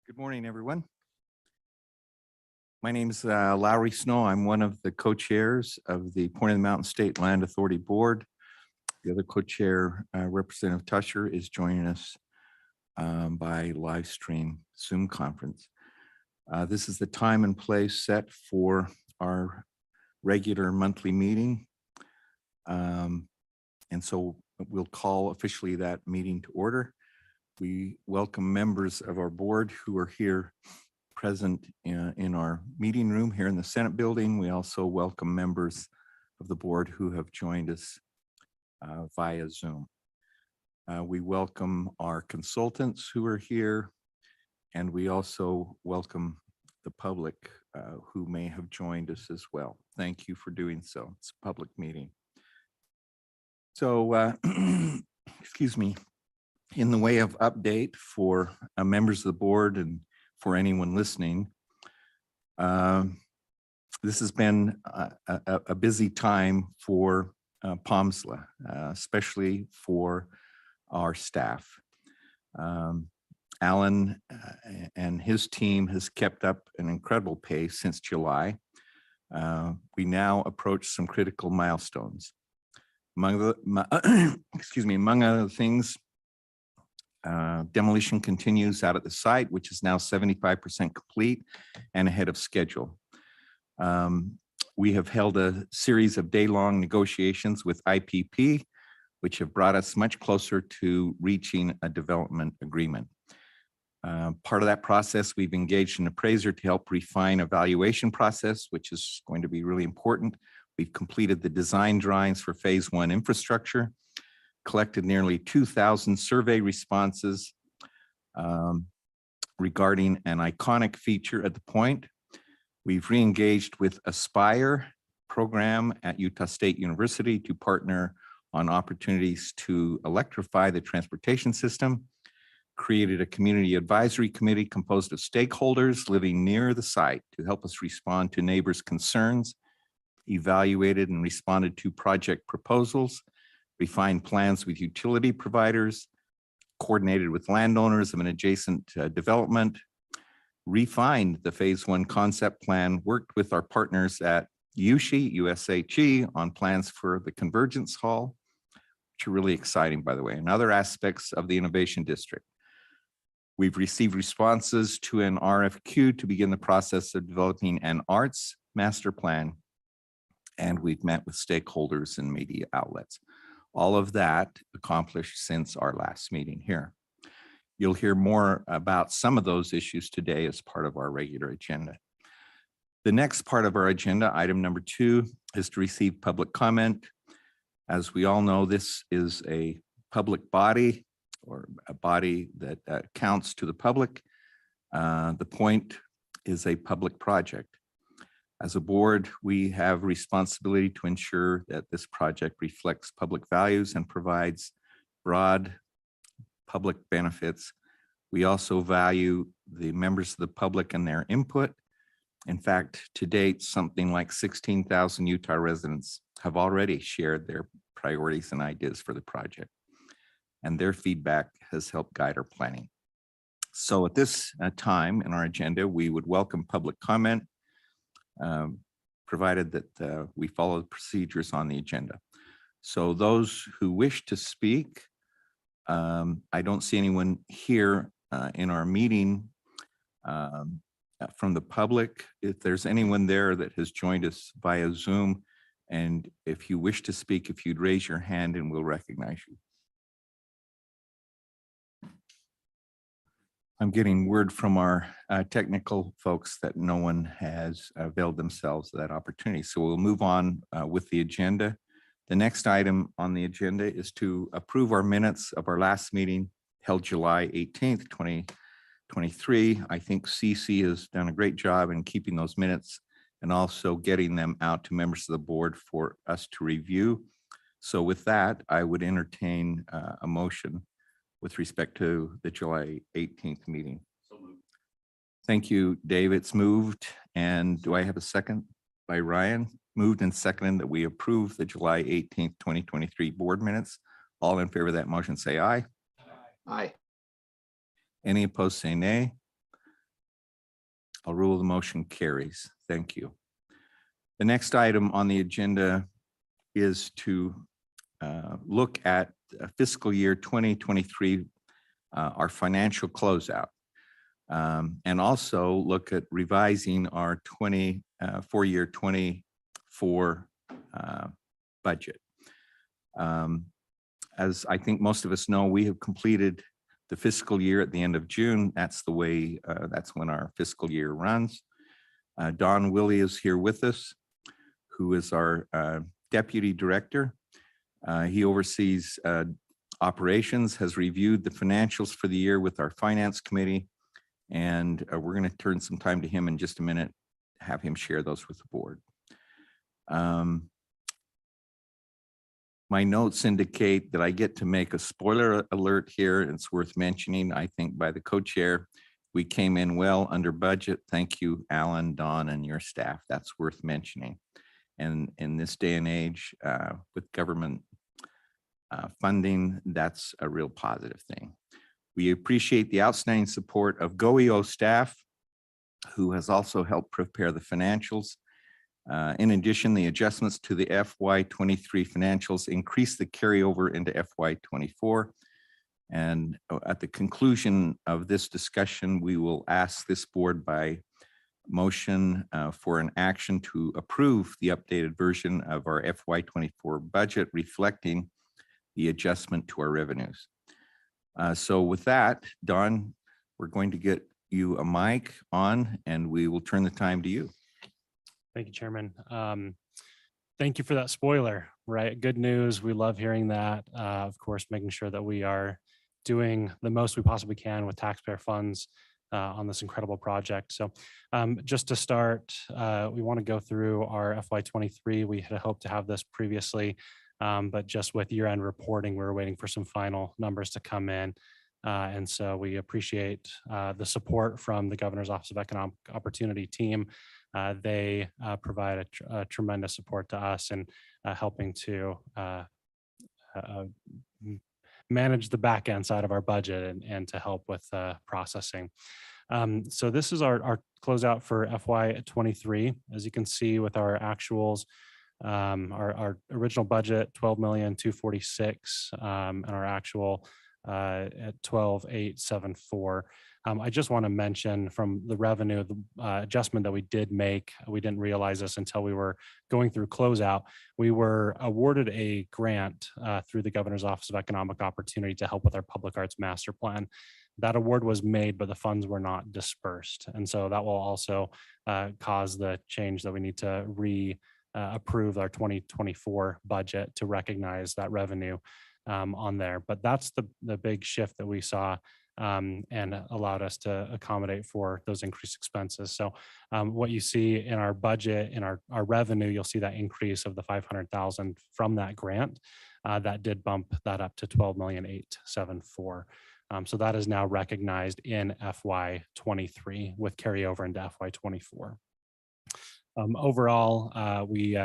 Good morning, everyone. My name is Lowry Snow. I'm one of the co-chairs of the Point of the Mountain State Land Authority Board. The other co-chair, Representative Tusher, is joining us by live stream Zoom conference. This is the time and place set for our regular monthly meeting. And so we'll call officially that meeting to order. We welcome members of our board who are here present in our meeting room here in the Senate building. We also welcome members of the board who have joined us via Zoom. We welcome our consultants who are here, and we also welcome the public who may have joined us as well. Thank you for doing so. It's a public meeting. So, excuse me. In the way of update for members of the board and for anyone listening, this has been a busy time for POMSLA, especially for our staff. Alan and his team has kept up an incredible pace since July. We now approach some critical milestones. Among other things, demolition continues out at the site, which is now 75% complete and ahead of schedule. We have held a series of day-long negotiations with IPP, which have brought us much closer to reaching a development agreement. Part of that process, we've engaged an appraiser to help refine evaluation process, which is going to be really important. We've completed the design drawings for phase 1 infrastructure, collected nearly 2,000 survey responses regarding an iconic feature at the point. We've re-engaged with Aspire program at Utah State University to partner on opportunities to electrify the transportation system, created a community advisory committee composed of stakeholders living near the site to help us respond to neighbors' concerns, evaluated and responded to project proposals, refined plans with utility providers, coordinated with landowners of an adjacent development, refined the phase 1 concept plan, worked with our partners at USHE on plans for the Convergence Hall, which are really exciting, by the way, and other aspects of the Innovation District. We've received responses to an RFQ to begin the process of developing an arts master plan, and we've met with stakeholders and media outlets. All of that accomplished since our last meeting here. You'll hear more about some of those issues today as part of our regular agenda. The next part of our agenda, item number 2, is to receive public comment. As we all know, this is a public body or a body that counts to the public. The point is a public project. As a board, we have responsibility to ensure that this project reflects public values and provides broad public benefits. We also value the members of the public and their input. In fact, to date, something like 16,000 Utah residents have already shared their priorities and ideas for the project, and their feedback has helped guide our planning. So at this time in our agenda, we would welcome public comment, provided that we follow the procedures on the agenda. So those who wish to speak, I don't see anyone here in our meeting from the public. If there's anyone there that has joined us via Zoom, and if you wish to speak, if you'd raise your hand and we'll recognize you. I'm getting word from our technical folks that no one has availed themselves of that opportunity. So we'll move on with the agenda. The next item on the agenda is to approve our minutes of our last meeting held July 18th, 2023. I think CC has done a great job in keeping those minutes and also getting them out to members of the board for us to review. So with that, I would entertain a motion with respect to the July 18th meeting. So moved. Thank you, Dave. It's moved. And do I have a second by Ryan? Moved and seconded that we approve the July 18th, 2023 board minutes. All in favor of that motion, say aye. Aye. Any opposed, say nay. I'll rule the motion carries. Thank you. The next item on the agenda is to look at fiscal year 2023, our financial closeout, and also look at revising our 4-year 24 budget. As I think most of us know, we have completed the fiscal year at the end of June. That's the way, that's when our fiscal year runs. Don Willie is here with us, who is our Deputy Director. He oversees operations, has reviewed the financials for the year with our Finance Committee, and we're going to turn some time to him in just a minute, have him share those with the board. My notes indicate that I get to make a spoiler alert here. It's worth mentioning, I think, by the co-chair. We came in well under budget. Thank you, Alan, Don, and your staff. That's worth mentioning. And in this day and age, with government funding, that's a real positive thing. We appreciate the outstanding support of GOEO staff, who has also helped prepare the financials. In addition, the adjustments to the FY23 financials increase the carryover into FY24. And at the conclusion of this discussion, we will ask this board by motion for an action to approve the updated version of our FY24 budget reflecting the adjustment to our revenues. So with that, Don, we're going to get you a mic on and we will turn the time to you. Thank you, Chairman. Thank you for that spoiler, right? Good news. We love hearing that. Of course, making sure that we are doing the most we possibly can with taxpayer funds on this incredible project. So just to start, we want to go through our FY23. We had hoped to have this previously, but just with year-end reporting, we were waiting for some final numbers to come in. And so we appreciate the support from the Governor's Office of Economic Opportunity team. They provide a tremendous support to us in helping to manage the back end side of our budget and to help with processing. So this is our closeout for FY23. As you can see with our actuals, our original budget, 12,246,000, and our actual at 12,874. I just want to mention from the revenue, the adjustment that we did make, we didn't realize this until we were going through closeout. We were awarded a grant through the Governor's Office of Economic Opportunity to help with our public arts master plan. That award was made, but the funds were not dispersed. And so that will also cause the change that we need to approve our 2024 budget to recognize that revenue on there. But that's the big shift that we saw and allowed us to accommodate for those increased expenses. So what you see in our budget, in our revenue, you'll see that increase of the 500,000 from that grant. That did bump that up to 12,874,000. So that is now recognized in FY23 with carryover into FY24. Overall, we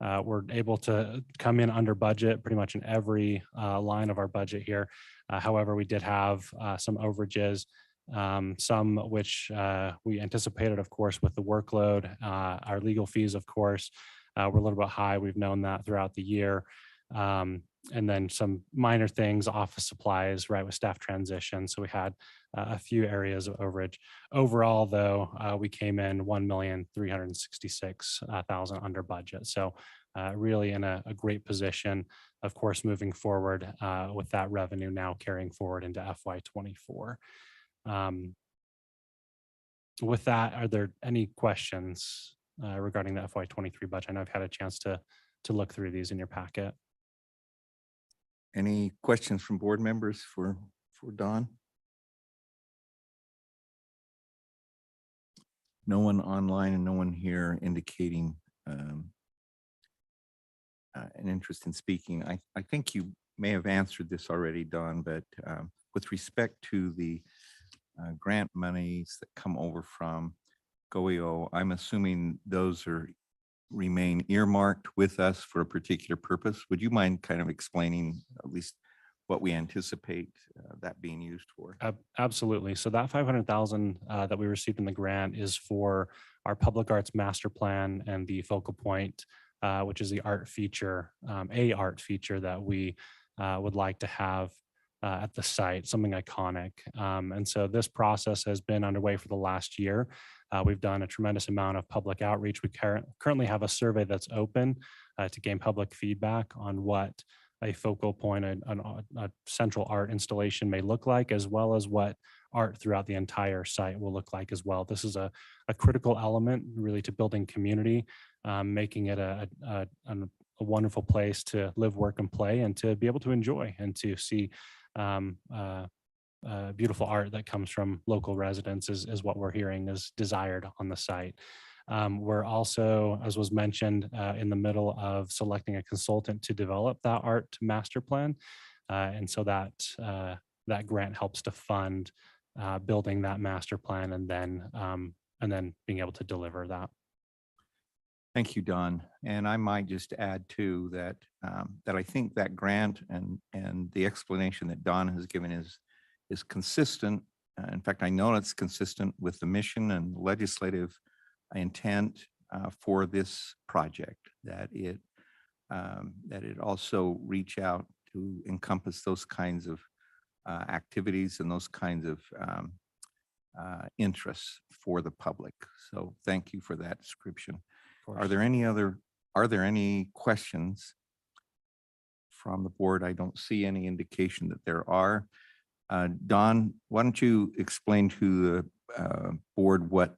were able to come in under budget pretty much in every line of our budget here. However, we did have some overages, some which we anticipated, of course, with the workload. Our legal fees, of course, were a little bit high. We've known that throughout the year. And then some minor things, office supplies, right, with staff transition. So we had a few areas of overage. Overall, though, we came in 1,366,000 under budget. So really in a great position, of course, moving forward with that revenue now carrying forward into FY24. With that, are there any questions regarding the FY23 budget? I know I've had a chance to look through these in your packet. Any questions from board members for Don? No one online and no one here indicating an interest in speaking. I think you may have answered this already, Don, but with respect to the grant monies that come over from GOEO, I'm assuming those remain earmarked with us for a particular purpose. Would you mind kind of explaining at least what we anticipate that being used for? Absolutely. So that 500,000 that we received in the grant is for our public arts master plan and the focal point, which is the art feature, a art feature that we would like to have at the site, something iconic. And so this process has been underway for the last year. We've done a tremendous amount of public outreach. We currently have a survey that's open to gain public feedback on what a focal point, a central art installation may look like, as well as what art throughout the entire site will look like as well. This is a critical element really to building community, making it a wonderful place to live, work, and play, and to be able to enjoy and to see beautiful art that comes from local residents is what we're hearing is desired on the site. We're also, as was mentioned, in the middle of selecting a consultant to develop that art master plan. And so that grant helps to fund building that master plan and then being able to deliver that. Thank you, Don. And I might just add too that I think that grant and the explanation that Don has given is consistent. In fact, I know it's consistent with the mission and legislative intent for this project, that it also reach out to encompass those kinds of activities and those kinds of interests for the public. So thank you for that description. Are there any questions from the board? I don't see any indication that there are. Don, why don't you explain to the board what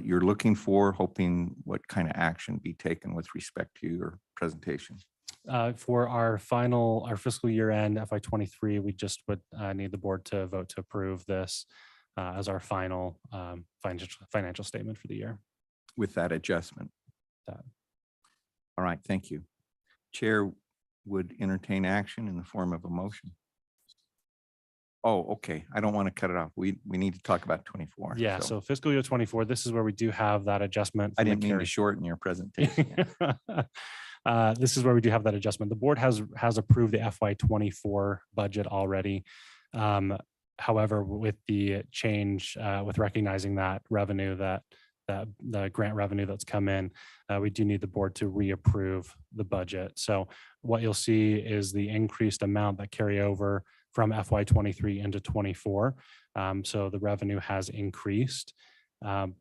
you're looking for, hoping what kind of action be taken with respect to your presentation? For our fiscal year end FY23, we just would need the board to vote to approve this as our final financial statement for the year. With that adjustment. All right, thank you. Chair would entertain action in the form of a motion. Oh, okay. I don't want to cut it off. We need to talk about 24. Yeah, so fiscal year 24, this is where we do have that adjustment. I didn't mean to shorten your presentation. This is where we do have that adjustment. The board has approved the FY24 budget already. However, with the change, with recognizing that revenue, that the grant revenue that's come in, we do need the board to reapprove the budget. So what you'll see is the increased amount that carry over from FY23 into 24. So the revenue has increased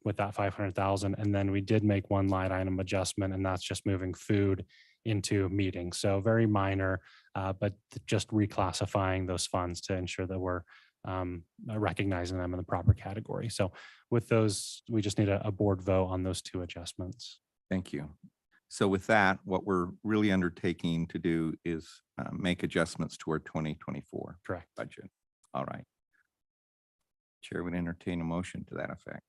with that 500,000. And then we did make one line item adjustment, and that's just moving food into meetings. So very minor, but just reclassifying those funds to ensure that we're recognizing them in the proper category. So with those, we just need a board vote on those two adjustments. Thank you. So with that, what we're really undertaking to do is make adjustments to our 2024 Correct. budget. All right. Chair would entertain a motion to that effect.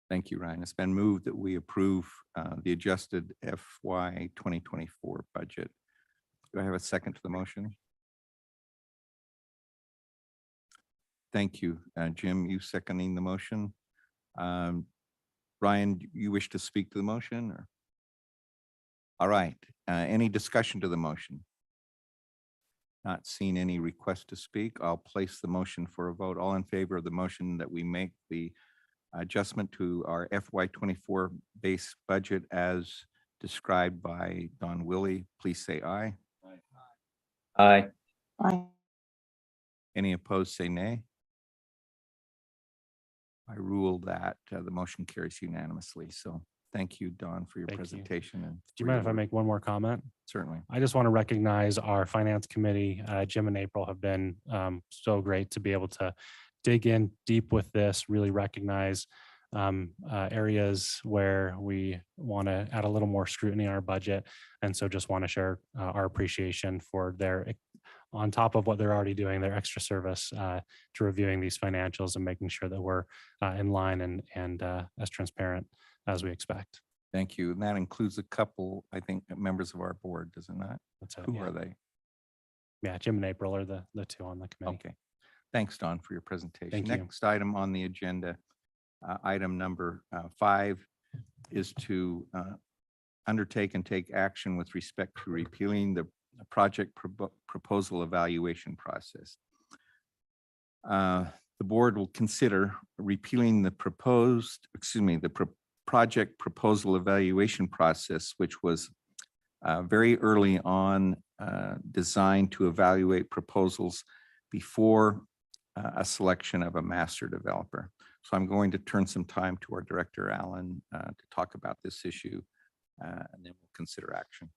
Thank you, Ryan. It's been moved that we approve the adjusted FY 2024 budget. Do I have a second to the motion? Thank you. Jim, you seconding the motion. Ryan, you wish to speak to the motion? Or? All right. Any discussion to the motion? Not seeing any request to speak. I'll place the motion for a vote. All in favor of the motion that we make the adjustment to our FY24 base budget as described by Don Willie, please say aye. Aye. Aye. Any opposed, say nay. I rule that the motion carries unanimously. So thank you, Don, for your Thank you. presentation. And Do you mind if I make one more comment? Certainly. I just want to recognize our finance committee. Jim and April have been so great to be able to dig in deep with this, really recognize areas where we want to add a little more scrutiny in our budget. And so just want to share our appreciation for their, on top of what they're already doing, their extra service to reviewing these financials and making sure that we're in line and as transparent as we expect. Thank you. And that includes a couple, I think, members of our board, does it not? That's it. Who Yeah. are they? Yeah, Jim and April are the two on the committee. Okay. Thanks, Don, for your presentation. Thank you. Next item on the agenda, item number 5, is to undertake and take action with respect to repealing the project proposal evaluation process. The board will consider repealing the project proposal evaluation process, which was very early on designed to evaluate proposals before a selection of a master developer. So I'm going to turn some time to our director, Alan, to talk about this issue, and then we'll consider action.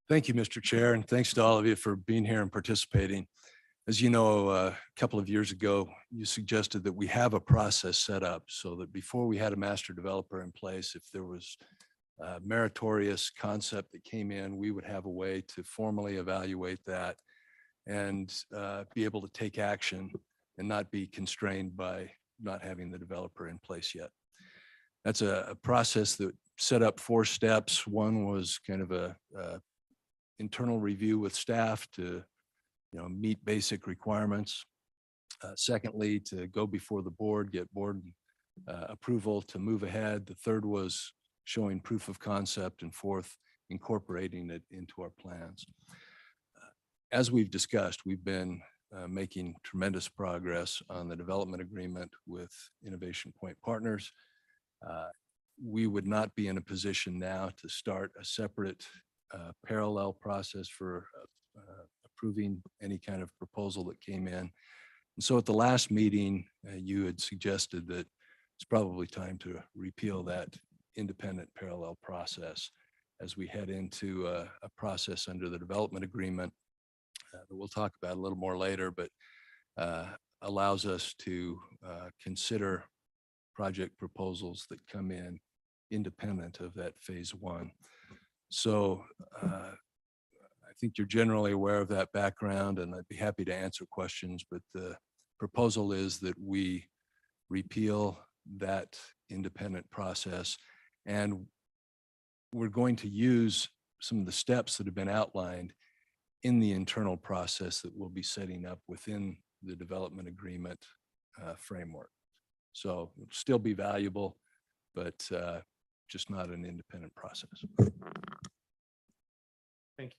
Thank you, Mr. Chair, and thanks to all of you for being here and participating. As you know, a couple of years ago, you suggested that we have a process set up so that before we had a master developer in place, if there was a meritorious concept that came in, we would have a way to formally evaluate that and be able to take action and not be constrained by not having the developer in place yet. That's a process that set up 4 steps. One was kind of a internal review with staff to meet basic requirements. Secondly, to go before the board, get board approval to move ahead. The third was showing proof of concept, and fourth, incorporating it into our plans. As we've discussed, we've been making tremendous progress on the development agreement with Innovation Point Partners. We would not be in a position now to start a separate parallel process for approving any kind of proposal that came in. And so at the last meeting, you had suggested that it's probably time to repeal that independent parallel process as we head into a process under the development agreement that we'll talk about a little more later, but allows us to consider project proposals that come in independent of that phase 1. So I think you're generally aware of that background, and I'd be happy to answer questions, but the proposal is that we repeal that independent process, and we're going to use some of the steps that have been outlined in the internal process that we'll be setting up within the development agreement framework. So it'll still be valuable, but just not an independent process. Thank you.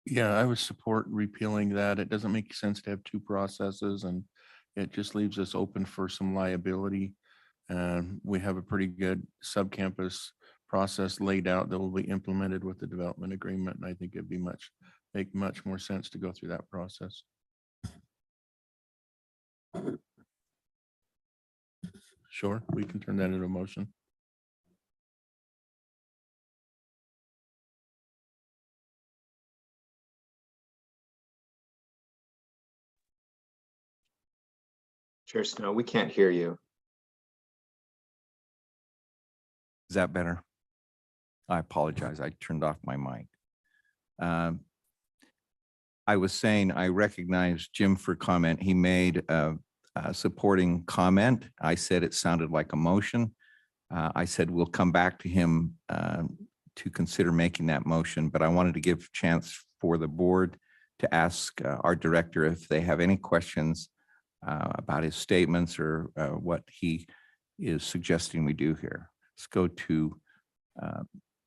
Yeah, I would support repealing that. It doesn't make sense to have 2 processes, and it just leaves us open for some liability. We have a pretty good sub-campus process laid out that will be implemented with the development agreement, and I think it'd be make much more sense to go through that process. Sure, we can turn that into a motion. Chair Snow, we can't hear you. Is that better? I apologize. I turned off my mic. I was saying I recognize Jim for comment. He made a supporting comment. I said it sounded like a motion. I said we'll come back to him to consider making that motion, but I wanted to give a chance for the board to ask our director if they have any questions about his statements or what he is suggesting we do here. Let's go to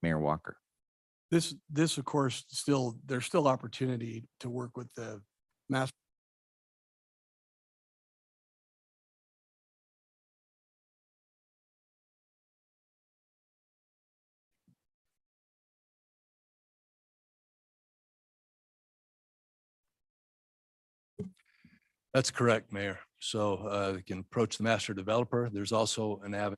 Mayor Walker. This, of course, there's still opportunity to work with the master. That's correct, Mayor. So you can approach the master developer. There's also an avenue.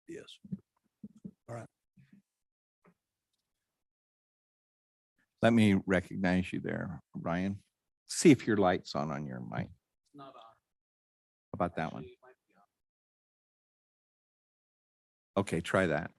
Yes. All right. Let me recognize you there, Ryan. See if your light's on your mic. Not on. How about that one? Okay, try that.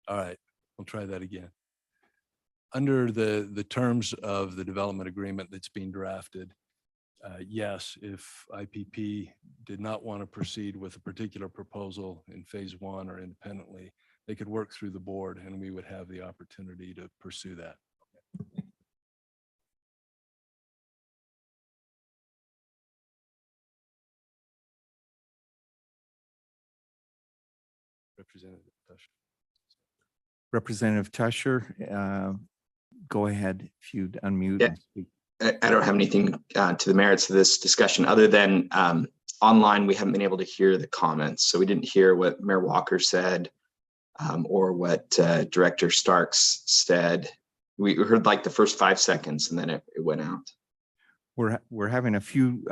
All right, we'll try that again. Under the terms of the development agreement that's being drafted, yes, if IPP did not want to proceed with a particular proposal in phase one or independently, they could work through the board and we would have the opportunity to pursue that. Representative Tusher. Representative Tusher, go ahead if you'd unmute. Yeah. and speak. I don't have anything to the merits of this discussion other than online, we haven't been able to hear the comments. So we didn't hear what Mayor Walker said or what Director Starks said. We heard like the first 5 seconds and then it went out. We're having a few,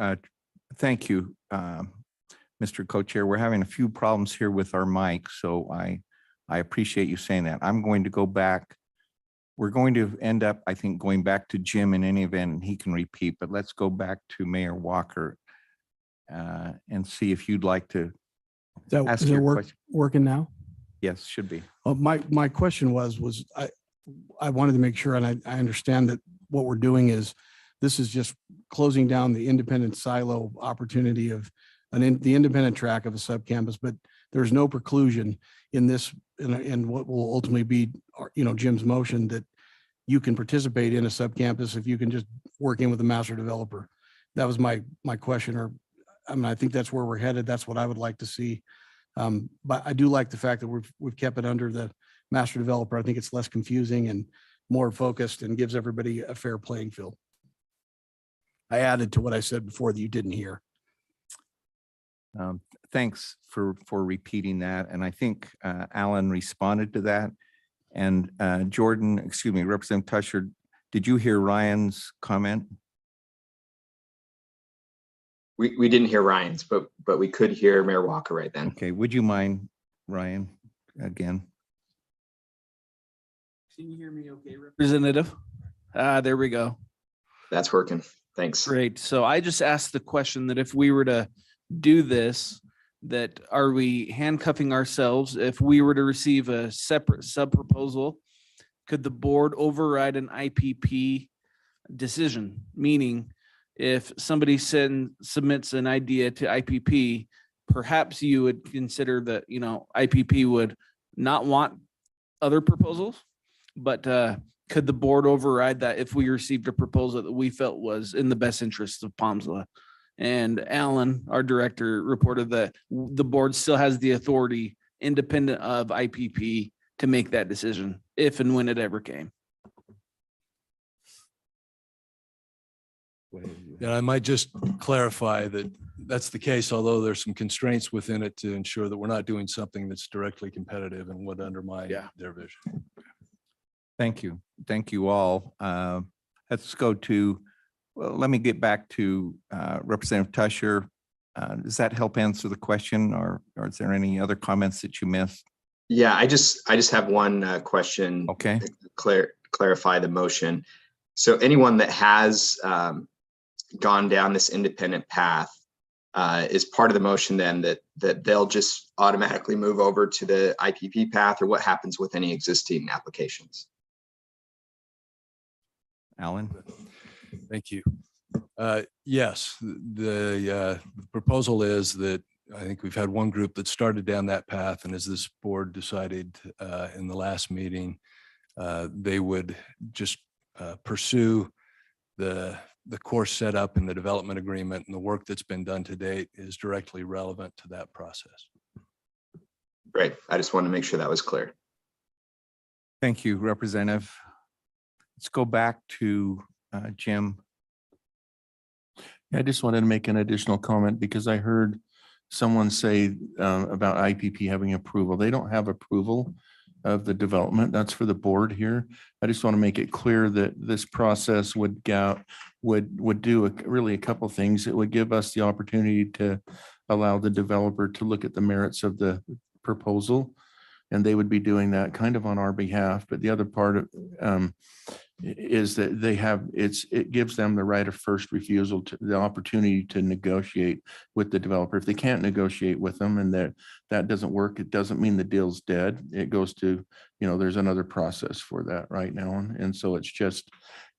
thank you, Mr. Co-Chair. We're having a few problems here with our mic, so I appreciate you saying that. I'm going to go back. We're going to end up, I think, going back to Jim in any event, and he can repeat, but let's go back to Mayor Walker and see if you'd like to ask Is your it question. working now? Yes, should be. Well, my question was I wanted to make sure, and I understand that what we're doing is, this is just closing down the independent silo opportunity of the independent track of a subcampus, but there's no preclusion in this, in what will ultimately be, Jim's motion, that you can participate in a subcampus if you can just work in with the master developer. That was my question, or, I mean, I think that's where we're headed. That's what I would like to see. But I do like the fact that we've kept it under the master developer. I think it's less confusing and more focused and gives everybody a fair playing field. I added to what I said before that you didn't hear. Thanks for repeating that. And I think Alan responded to that. And Jordan, excuse me, Representative Tusher, did you hear Ryan's comment? We didn't hear Ryan's, but we could hear Mayor Walker right then. Okay, would you mind, Ryan, again? Can you hear me okay, Representative? There we go. That's working. Thanks. Great. So I just asked the question that if we were to do this, that are we handcuffing ourselves? If we were to receive a separate sub-proposal, could the board override an IPP decision? Meaning, if somebody submits an idea to IPP, perhaps you would consider that, IPP would not want other proposals, but could the board override that if we received a proposal that we felt was in the best interests of Palmsla? And Alan, our director, reported that the board still has the authority, independent of IPP, to make that decision if and when it ever came. Yeah, I might just clarify that that's the case, although there's some constraints within it to ensure that we're not doing something that's directly competitive and would undermine their vision. Thank you. Thank you all. Let's go to, well, let me get back to Representative Tusher. Does that help answer the question, or is there any other comments that you missed? Yeah, I just have one question. Okay. To clarify the motion. So anyone that has gone down this independent path is part of the motion then that they'll just automatically move over to the IPP path, or what happens with any existing applications? Alan? Thank you. Yes, the proposal is that I think we've had one group that started down that path, and as this board decided in the last meeting, they would just pursue the course set up in the development agreement, and the work that's been done to date is directly relevant to that process. Great. I just wanted to make sure that was clear. Thank you, Representative. Let's go back to Jim. I just wanted to make an additional comment because I heard someone say about IPP having approval. They don't have approval of the development. That's for the board here. I just want to make it clear that this process would do really a couple things. It would give us the opportunity to allow the developer to look at the merits of the proposal. And they would be doing that kind of on our behalf. But the other part is that it gives them the right of first refusal, to the opportunity to negotiate with the developer. If they can't negotiate with them and that doesn't work, it doesn't mean the deal's dead. It goes to, there's another process for that right now. And so it's just,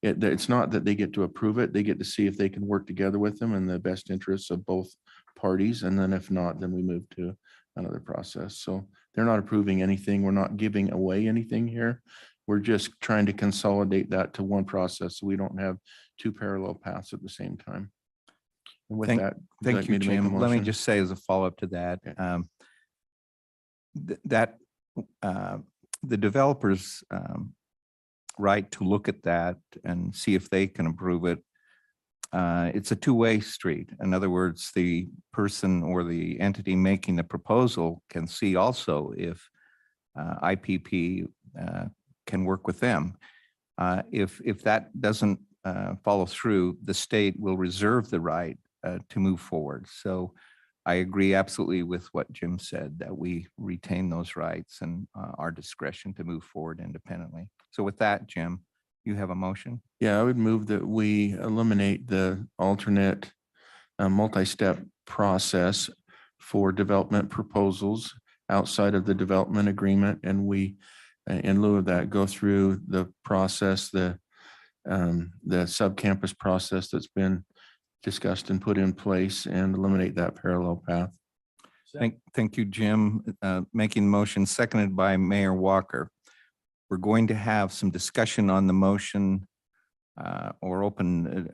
it's not that they get to approve it. They get to see if they can work together with them in the best interests of both parties. And then if not, then we move to another process. So they're not approving anything. We're not giving away anything here. We're just trying to consolidate that to one process so we don't have two parallel paths at the same time. And with that, would Thank like you, me to make a Jim. Let me motion? just say as a follow-up to that, Okay. The developers right to look at that and see if they can approve it. It's a two-way street. In other words, the person or the entity making the proposal can see also if IPP can work with them. If that doesn't follow through, the state will reserve the right to move forward. So I agree absolutely with what Jim said, that we retain those rights and our discretion to move forward independently. So with that, Jim, you have a motion? Yeah, I would move that we eliminate the alternate multi-step process for development proposals outside of the development agreement. And we, in lieu of that, go through the process, the sub-campus process that's been discussed and put in place, and eliminate that parallel path. Thank you, Jim. Making the motion, seconded by Mayor Walker. We're going to have some discussion on the motion or open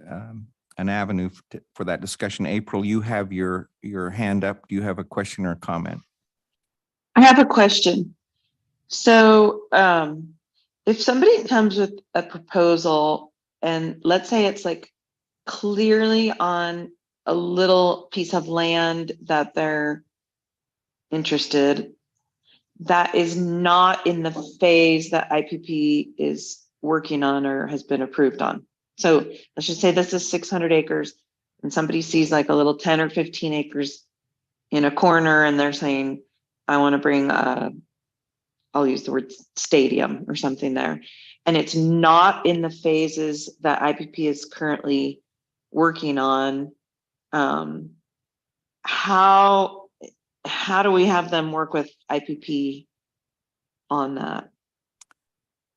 an avenue for that discussion. April, you have your hand up. Do you have a question or a comment? I have a question. So if somebody comes with a proposal and let's say it's like clearly on a little piece of land that they're interested, that is not in the phase that IPP is working on or has been approved on. So let's just say this is 600 acres and somebody sees like a little 10 or 15 acres in a corner and they're saying, I want to bring I'll use the word stadium or something there. And it's not in the phases that IPP is currently working on. How do we have them work with IPP on that?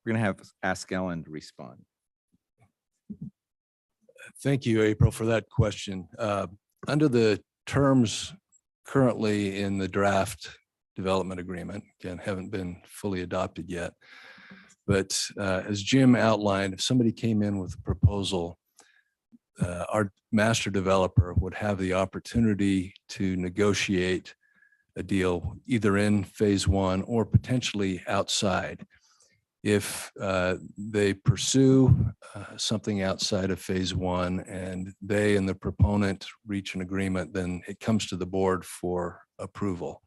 We're going to ask Ellen to respond. Thank you, April, for that question. Under the terms currently in the draft development agreement, again, haven't been fully adopted yet. But as Jim outlined, if somebody came in with a proposal, our master developer would have the opportunity to negotiate a deal either in phase one or potentially outside. If they pursue something outside of phase one and they and the proponent reach an agreement, then it comes to the board for approval.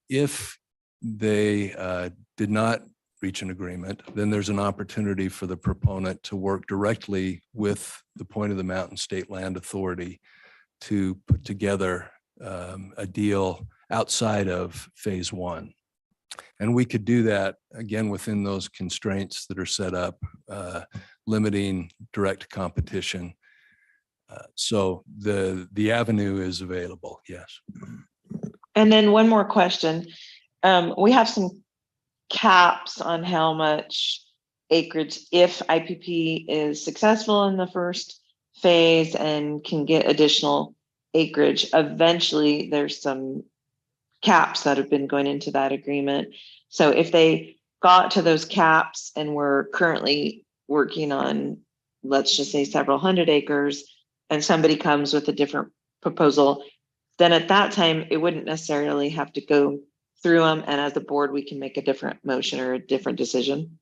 If they did not reach an agreement, then there's an opportunity for the proponent to work directly with the Point of the Mountain State Land Authority to put together a deal outside of phase one. And we could do that again within those constraints that are set up, limiting direct competition. So the avenue is available, yes. And then one more question. We have some caps on how much acreage, if IPP is successful in the first phase and can get additional acreage, eventually there's some caps that have been going into that agreement. So if they got to those caps and we're currently working on, let's just say several hundred acres, and somebody comes with a different proposal, then at that time, it wouldn't necessarily have to go through them. And as a board, we can make a different motion or a different decision.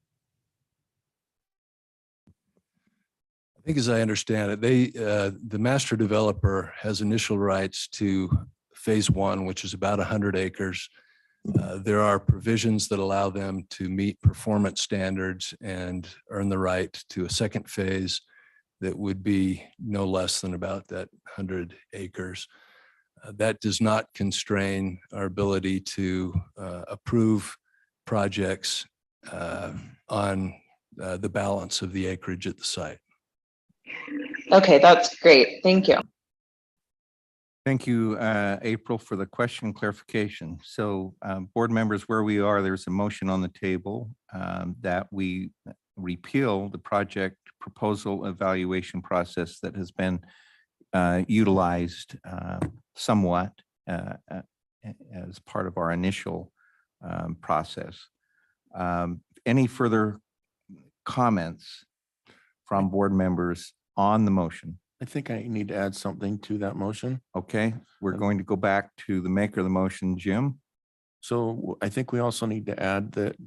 I think as I understand it, the master developer has initial rights to phase one, which is about 100 acres. There are provisions that allow them to meet performance standards and earn the right to a second phase that would be no less than about that 100 acres. That does not constrain our ability to approve projects on the balance of the acreage at the site. Okay, that's great. Thank you. Thank you, April, for the question clarification. So board members, where we are, there's a motion on the table that we repeal the project proposal evaluation process that has been utilized somewhat as part of our initial process. Any further comments from board members on the motion? I think I need to add something to that motion. Okay, we're going to go back to the maker of the motion, Jim. So I think we also need to add that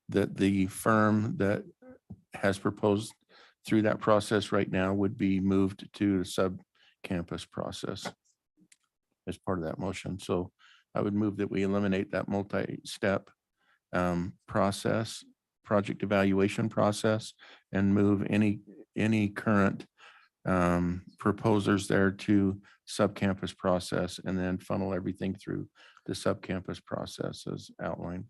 the firm that has proposed through that process right now would be moved to the sub-campus process as part of that motion. So I would move that we eliminate that multi-step process, project evaluation process, and move any current proposers there to sub-campus process, and then funnel everything through the sub-campus process as outlined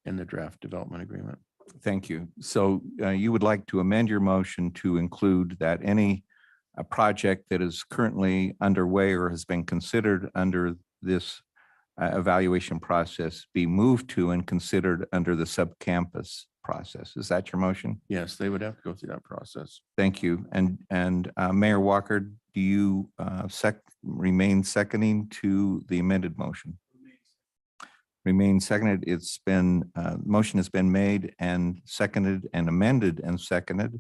in the draft development agreement. Thank you. So you would like to amend your motion to include that any project that is currently underway or has been considered under this evaluation process be moved to and considered under the sub-campus process. Is that your motion? Yes, they would have to go through that process. Thank you. And Mayor Walker, do you remain seconding to the amended motion? Remain seconded. It's been, motion has been made and seconded and amended and seconded.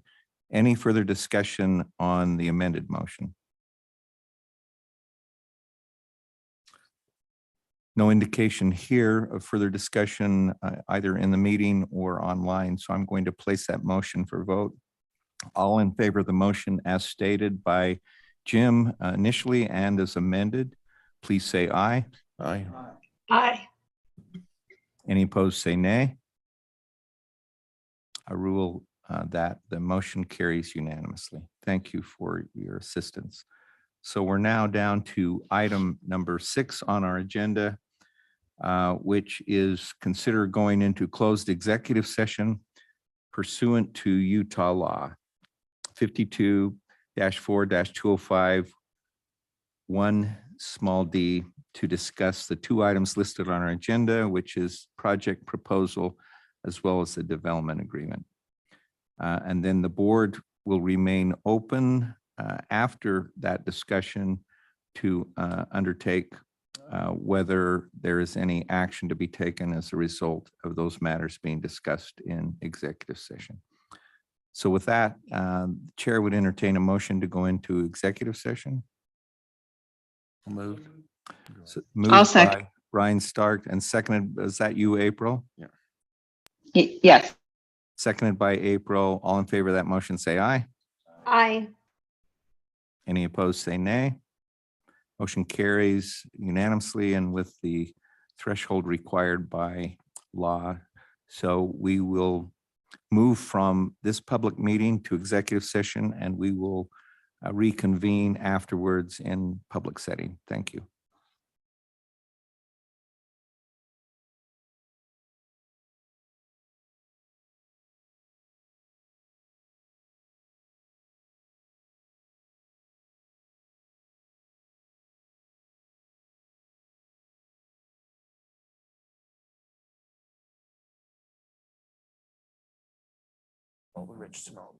Any further discussion on the amended motion? No indication here of further discussion either in the meeting or online. So I'm going to place that motion for vote. All in favor of the motion as stated by Jim initially and as amended, please say aye. Aye. Aye. Any opposed, say nay. I rule that the motion carries unanimously. Thank you for your assistance. So we're now down to item number 6 on our agenda, which is consider going into closed executive session pursuant to Utah law 52-4-205 small d to discuss the 2 items listed on our agenda, which is project proposal as well as the development agreement. And then the board will remain open after that discussion to undertake whether there is any action to be taken as a result of those matters being discussed in executive session. So with that, the chair would entertain a motion to go into executive session. Moved. So moved I'll second. by Ryan Stark and seconded, is that you, April? Yes. Seconded by April. All in favor of that motion, say aye. Aye. Any opposed, say nay. Motion carries unanimously and with the threshold required by law. So we will move from this public meeting to executive session, and we will reconvene afterwards in public setting. Thank you. Rich to know.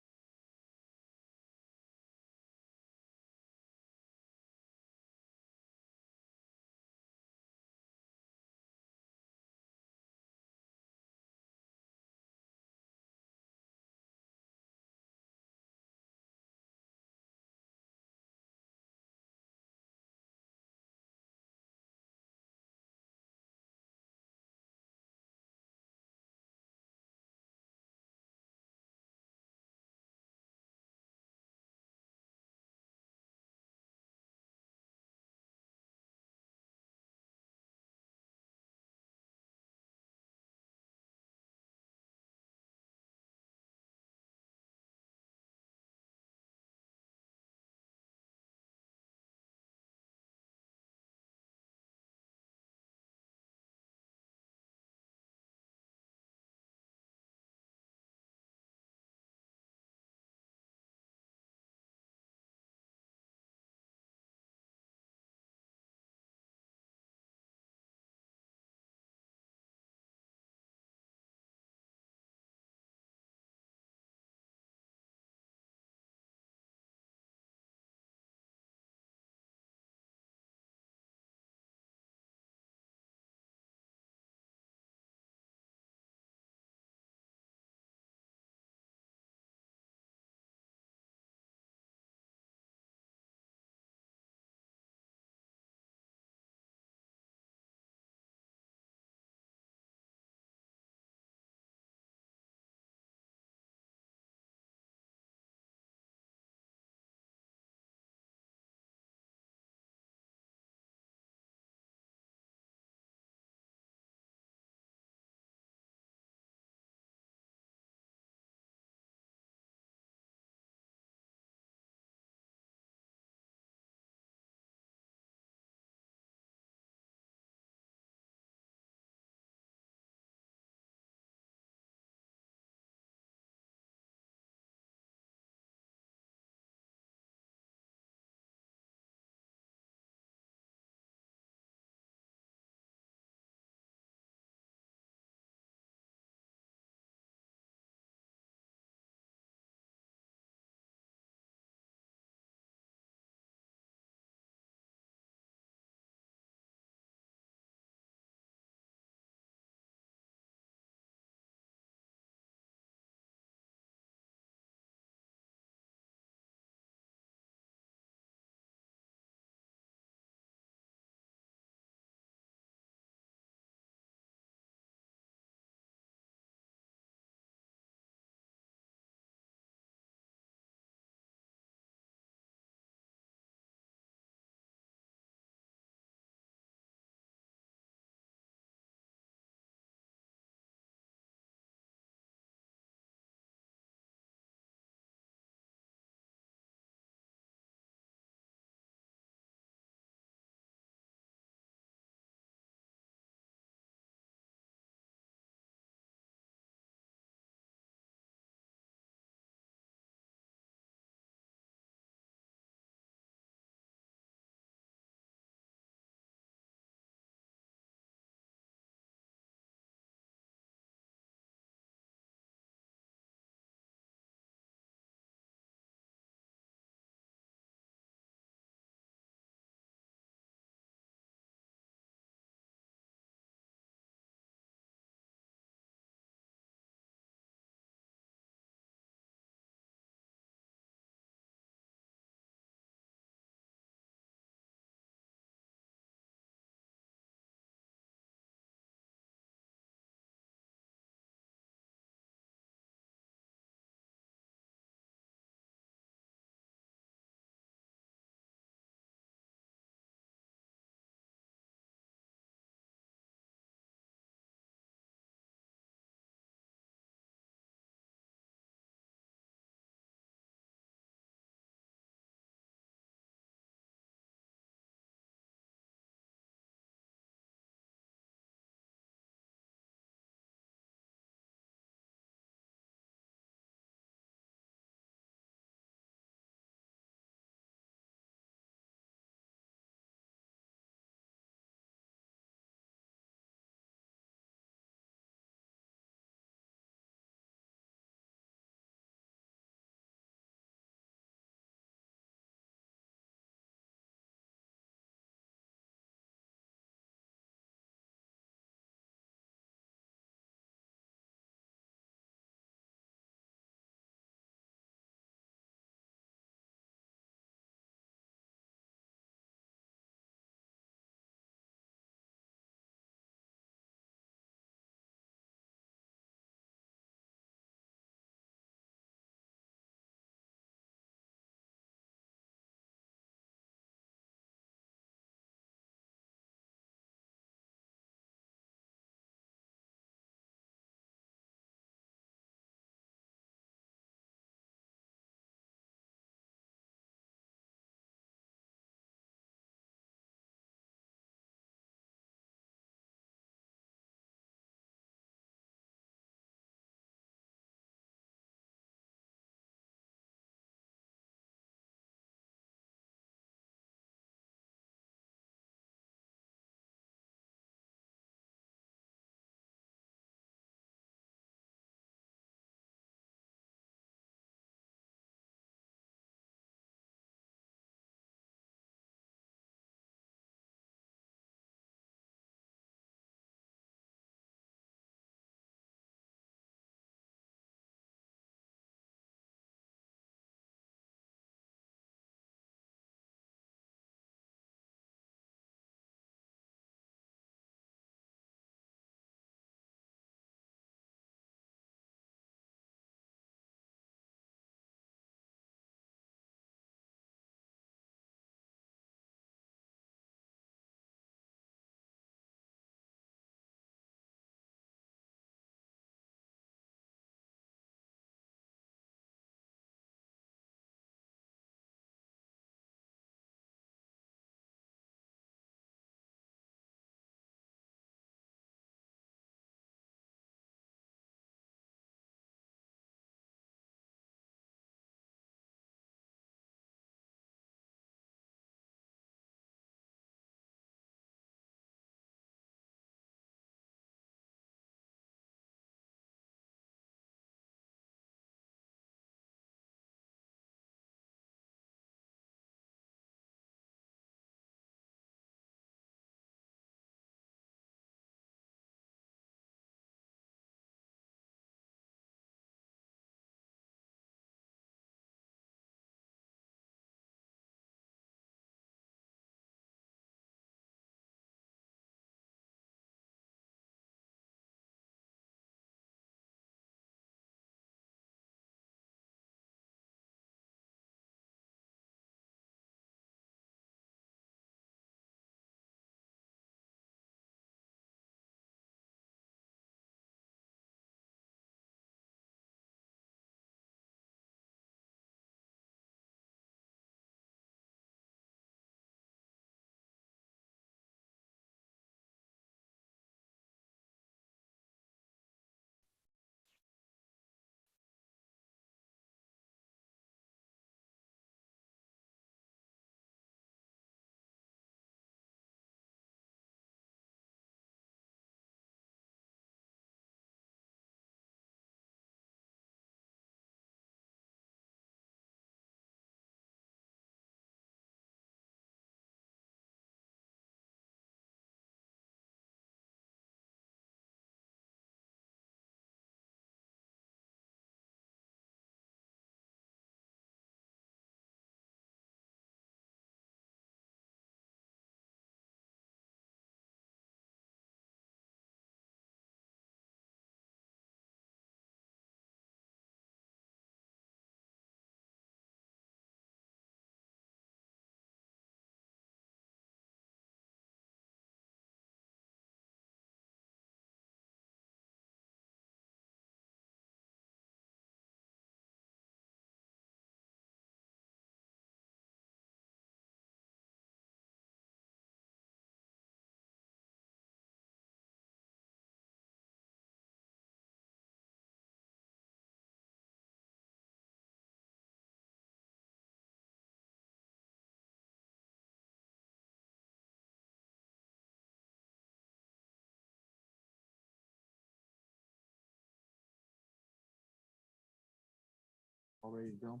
All ready to go?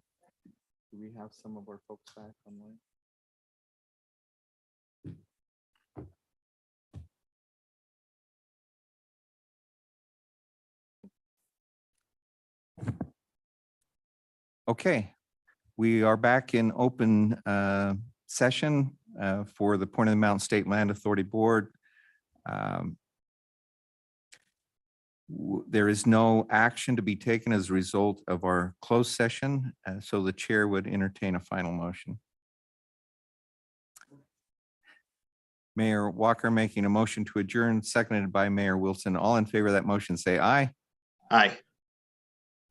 Do we have some of our folks back online? Okay, we are back in open session for the Point of the Mountain State Land Authority Board. There is no action to be taken as a result of our closed session, so the chair would entertain a final motion. Mayor Walker making a motion to adjourn, seconded by Mayor Wilson. All in favor of that motion, say aye. Aye.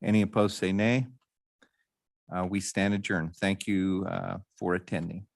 Any opposed, say nay. We stand adjourned. Thank you for attending.